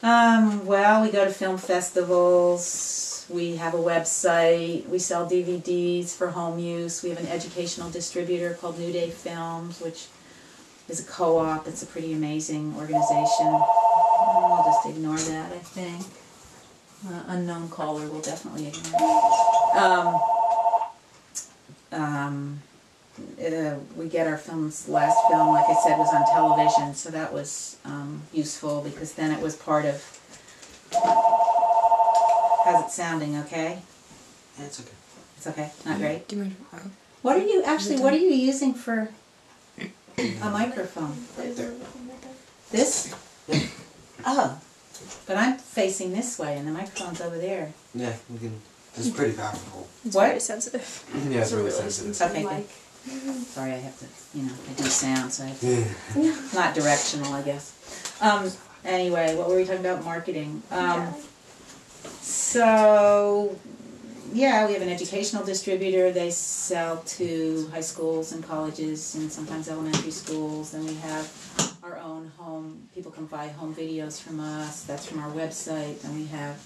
Well, we go to film festivals, we have a website, we sell DVDs for home use, we have an educational distributor called New Day Films, which is a co-op. It's a pretty amazing organization. I'll just ignore that, I think. Unknown caller will definitely ignore it. We get our films, last film, like I said, was on television, so that was useful because then it was part of... How's it sounding, okay? Yeah, it's okay. It's okay? Not great? Do you mind? What are you using for a microphone? Right there. This? Yeah. Oh. But I'm facing this way and the microphone's over there. Yeah, we can. It's pretty powerful. It's What? very sensitive. Yeah, it's really sensitive. Okay, good. Sorry, I have to, I do sound, so I have to, not directional, I guess. Anyway, what were we talking about? Marketing. So, yeah, we have an educational distributor. They sell to high schools and colleges and sometimes elementary schools. Then we have our own home. People can buy home videos from us. That's from our website. And we have,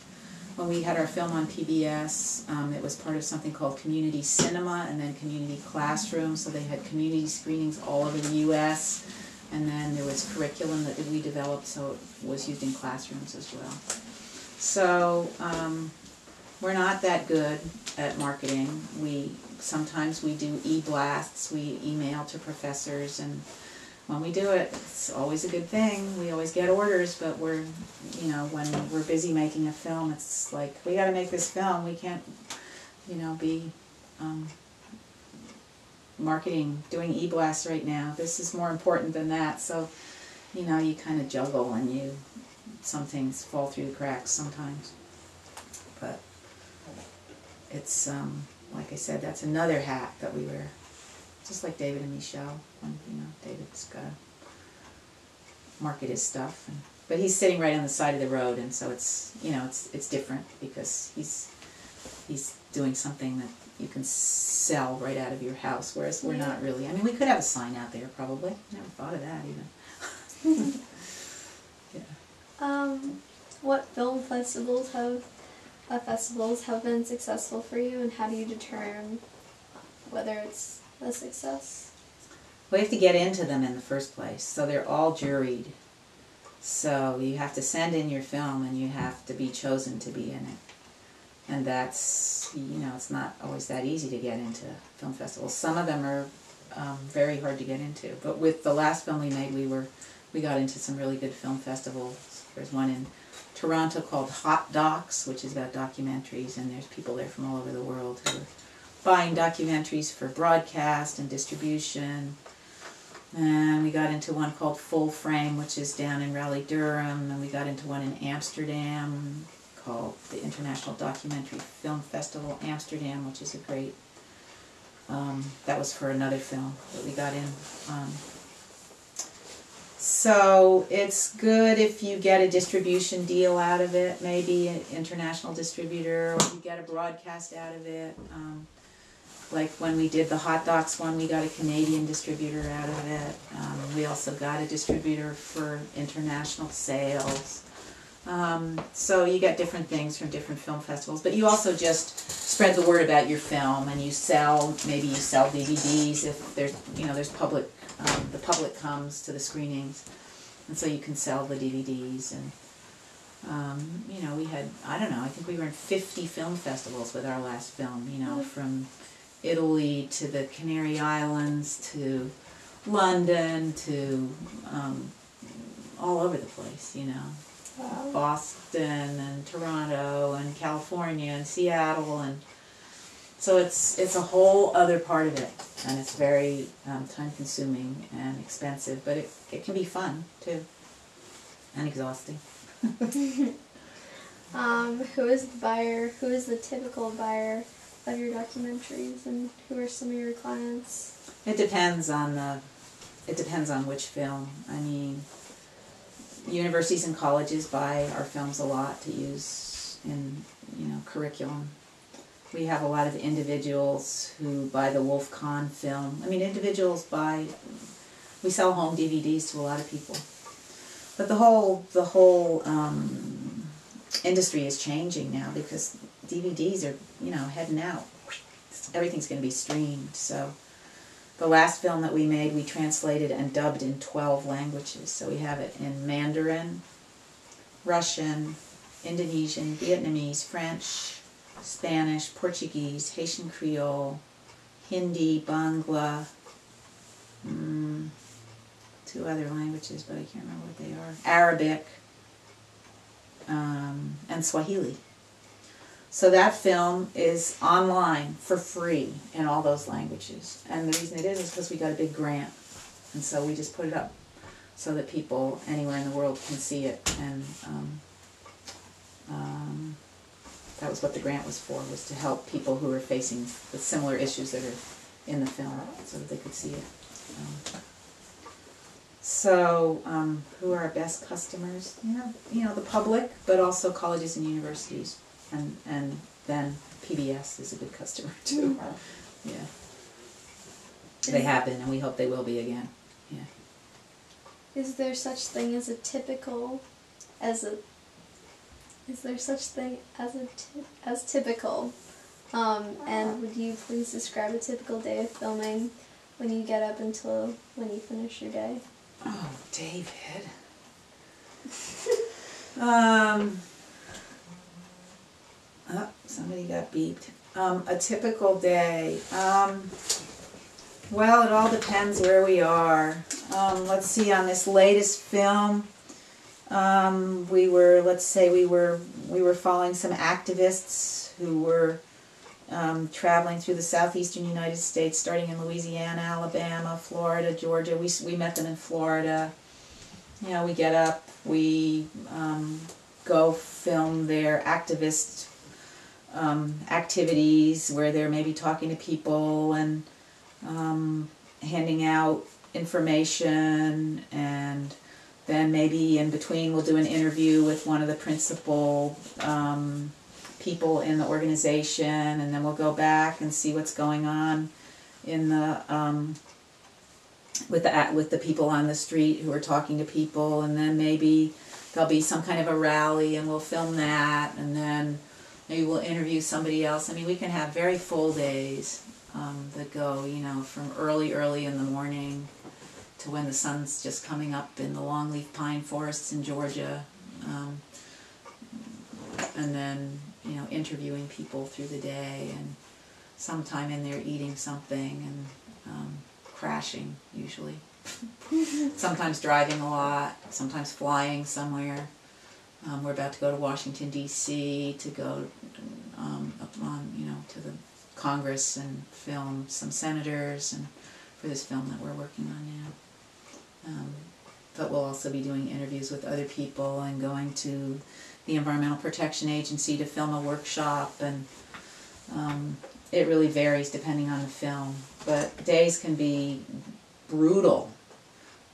when we had our film on PBS, it was part of something called Community Cinema and then Community Classroom. So they had community screenings all over the U.S. And then there was curriculum that we developed, so it was used in classrooms as well. So we're not that good at marketing. Sometimes we do e-blasts. We email to professors, and when we do it, it's always a good thing. We always get orders, but we're, when we're busy making a film, it's like, we got to make this film. We can't, be marketing, doing e-blasts right now. This is more important than that. So, you kind of juggle, and some things fall through the cracks sometimes. But it's, like I said, that's another hat that we wear. Just like David and Michelle, when, David's got to market his stuff. But he's sitting right on the side of the road, and so it's, it's different because he's doing something that you can sell right out of your house, whereas we're not really. I mean, we could have a sign out there, probably. Never thought of that, even. Yeah. What film festivals have been successful for you, and how do you determine whether it's a success? Well, you have to get into them in the first place, so they're all juried. So you have to send in your film, and you have to be chosen to be in it. And that's, it's not always that easy to get into film festivals. Some of them are very hard to get into. But with the last film we made, we got into some really good film festivals. There's one in Toronto called Hot Docs, which is about documentaries, and there's people there from all over the world who are buying documentaries for broadcast and distribution. And we got into one called Full Frame, which is down in Raleigh, Durham, and we got into one in Amsterdam called the International Documentary Film Festival Amsterdam, which is a great, that was for another film that we got in. So it's good if you get a distribution deal out of it, maybe an international distributor, or you get a broadcast out of it. Like when we did the hot dogs one, we got a Canadian distributor out of it. We also got a distributor for international sales. So you get different things from different film festivals, but you also just spread the word about your film, and you sell, maybe you sell DVDs if there's, there's public, the public comes to the screenings, and so you can sell the DVDs. And we had, I don't know, I think we were in 50 film festivals with our last film, from Italy to the Canary Islands to London to all over the place, Wow. Boston and Toronto and California and Seattle, and so it's a whole other part of it, and it's very time consuming and expensive, but it can be fun too, and exhausting. Who is the buyer? Who is the typical buyer of your documentaries, and who are some of your clients? It depends on which film. I mean, universities and colleges buy our films a lot to use in curriculum. We have a lot of individuals who buy the Wolf Kahn film. I mean, individuals buy. We sell home DVDs to a lot of people, but the whole industry is changing now because DVDs are heading out. Everything's going to be streamed. So the last film that we made, we translated and dubbed in 12 languages. So we have it in Mandarin, Russian, Indonesian, Vietnamese, French, Spanish, Portuguese, Haitian Creole, Hindi, Bangla, 2 other languages, but I can't remember what they are, Arabic, and Swahili. So that film is online for free in all those languages. And the reason it is because we got a big grant. And so we just put it up so that people anywhere in the world can see it. And that was what the grant was for, was to help people who are facing the similar issues that are in the film so that they could see it. Who are our best customers? The public, but also colleges and universities. And then PBS is a good customer too. Yeah. They have been, and we hope they will be again. Yeah. Is there such thing as a typical, as typical? And would you please describe a typical day of filming when you get up until when you finish your day? Oh, David. Somebody got beeped. A typical day. Well, it all depends where we are. Let's see, on this latest film, we were following some activists who were traveling through the southeastern United States, starting in Louisiana, Alabama, Florida, Georgia. We met them in Florida. We get up, we go film their activist activities where they're maybe talking to people and handing out information, and then maybe in between we'll do an interview with one of the principal people in the organization, and then we'll go back and see what's going on in the with the people on the street who are talking to people, and then maybe there'll be some kind of a rally and we'll film that, and then maybe we'll interview somebody else. I mean, we can have very full days that go, from early in the morning to when the sun's just coming up in the longleaf pine forests in Georgia, and then, interviewing people through the day, and sometime in there eating something and crashing, usually. Sometimes driving a lot, sometimes flying somewhere. We're about to go to Washington, D.C. to go up on, to the Congress and film some senators, and for this film that we're working on now. but we'll also be doing interviews with other people and going to the Environmental Protection Agency to film a workshop, and it really varies depending on the film. But days can be brutal,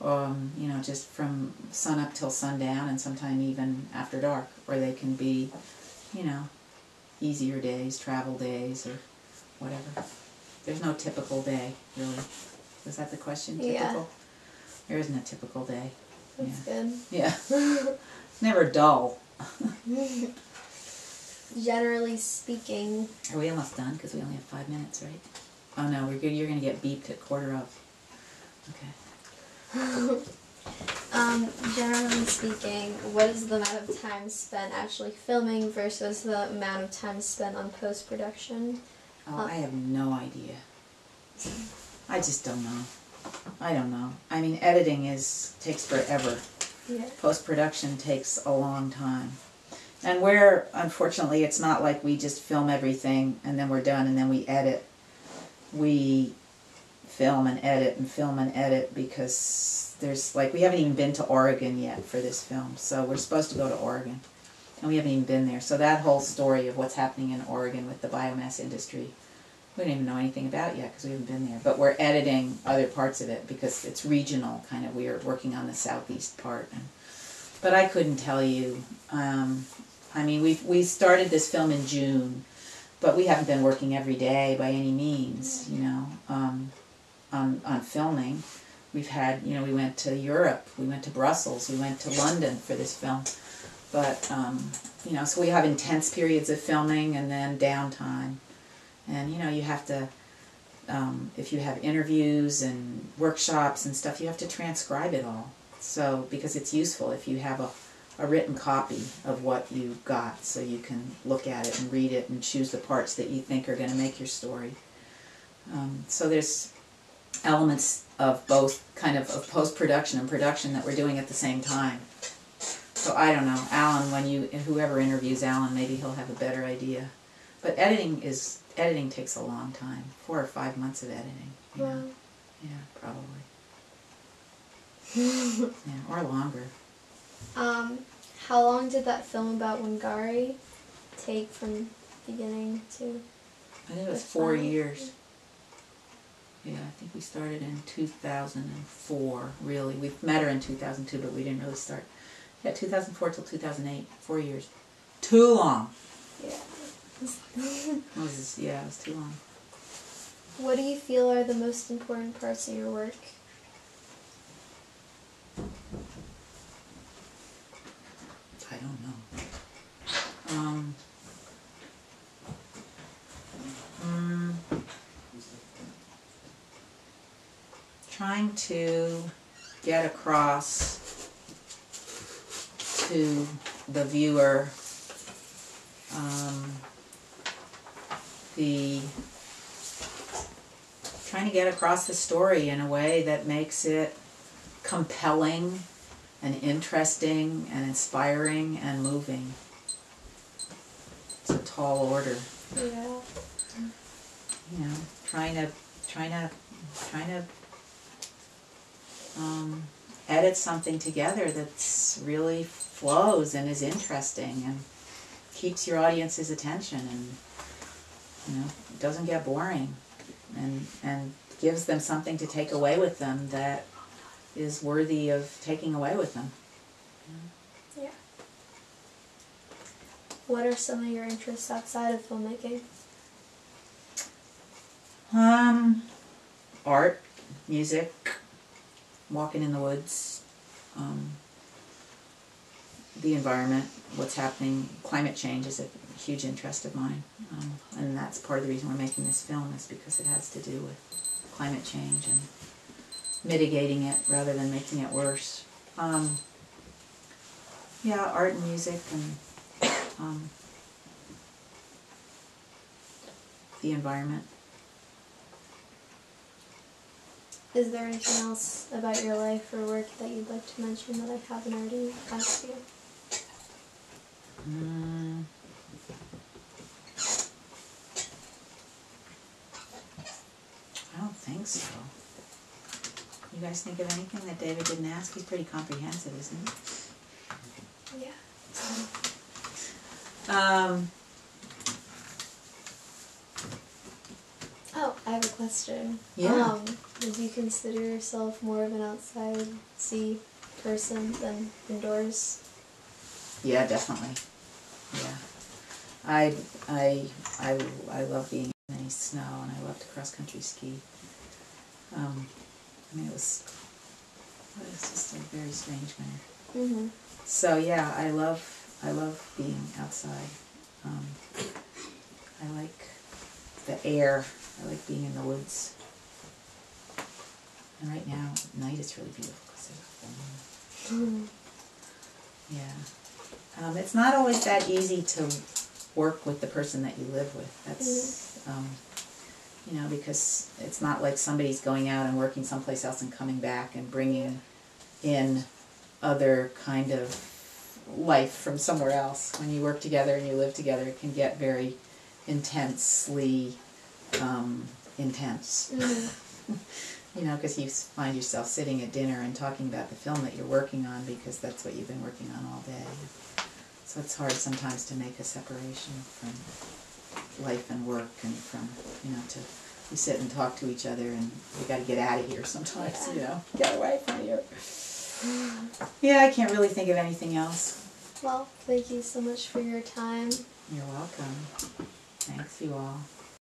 you know, just from sun up till sundown, and sometime even after dark, or they can be, you know, easier days, travel days, or whatever. There's no typical day, really. Was that the question? Typical? Yeah. There isn't a typical day. That's good. Yeah. Never dull. Generally speaking. Are we almost done? Because we only have 5 minutes, right? Oh no, we're good. You're going to get beeped at 1:15. Okay. Generally speaking, what is the amount of time spent actually filming versus the amount of time spent on post-production? Oh, I have no idea. I just don't know. I don't know. I mean, editing takes forever. Yeah. Post-production takes a long time. And where, unfortunately, it's not like we just film everything and then we're done and then we edit. We film and edit because there's, like, we haven't even been to Oregon yet for this film. So we're supposed to go to Oregon and we haven't even been there. So that whole story of what's happening in Oregon with the biomass industry, we don't even know anything about yet because we haven't been there. But we're editing other parts of it because it's regional, kind of. We are working on the southeast part. But I couldn't tell you. I mean, we started this film in June, but we haven't been working every day by any means, you know, on filming. We've had, you know, we went to Europe, we went to Brussels, we went to London for this film. But, you know, so we have intense periods of filming and then downtime. And, you know, you have to, if you have interviews and workshops and stuff, you have to transcribe it all. So, because it's useful if you have a written copy of what you got, so you can look at it and read it and choose the parts that you think are going to make your story. So there's elements of both kind of post-production and production that we're doing at the same time. So I don't know, Alan, whoever interviews Alan, maybe he'll have a better idea. But editing takes a long time, 4 or 5 months of editing. You know? Yeah, probably. Yeah, or longer. How long did that film about Wangari take from beginning to? I think it was 4 years. Yeah, I think we started in 2004, really. We met her in 2002, but we didn't really start. Yeah, 2004 till 2008, 4 years. Too long. Yeah. It was too long. What do you feel are the most important parts of your work? I don't know. Trying to get across to the viewer trying to get across the story in a way that makes it compelling and interesting and inspiring and moving. It's a tall order. Yeah. You know, trying to edit something together that's really flows and is interesting and keeps your audience's attention, and you know, doesn't get boring, and gives them something to take away with them that is worthy of taking away with them. Yeah. What are some of your interests outside of filmmaking? Art, music, walking in the woods, the environment, what's happening. Climate change is a huge interest of mine, and that's part of the reason we're making this film, is because it has to do with climate change and mitigating it rather than making it worse. Yeah, art and music and the environment. Is there anything else about your life or work that you'd like to mention that I haven't already asked you? I don't think so. You guys think of anything that David didn't ask? He's pretty comprehensive, isn't he? Yeah. Oh, I have a question. Yeah. Would you consider yourself more of an outside-sea person than indoors? Yeah, definitely. Yeah. I love being in any snow, and I love to cross-country ski. I mean, it was just a very strange winter. Mm-hmm. So yeah, I love being outside. I like the air. I like being in the woods. And right now, at night it's really beautiful because there's a full moon. Yeah. It's not always that easy to work with the person that you live with. That's, you know, because it's not like somebody's going out and working someplace else and coming back and bringing in other kind of life from somewhere else. When you work together and you live together, it can get very intensely intense. You know, because you find yourself sitting at dinner and talking about the film that you're working on because that's what you've been working on all day. So it's hard sometimes to make a separation from life and work and from, you know, we sit and talk to each other and we got to get out of here sometimes, you know, get away from here. Yeah, I can't really think of anything else. Well, thank you so much for your time. You're welcome. Thanks, you all.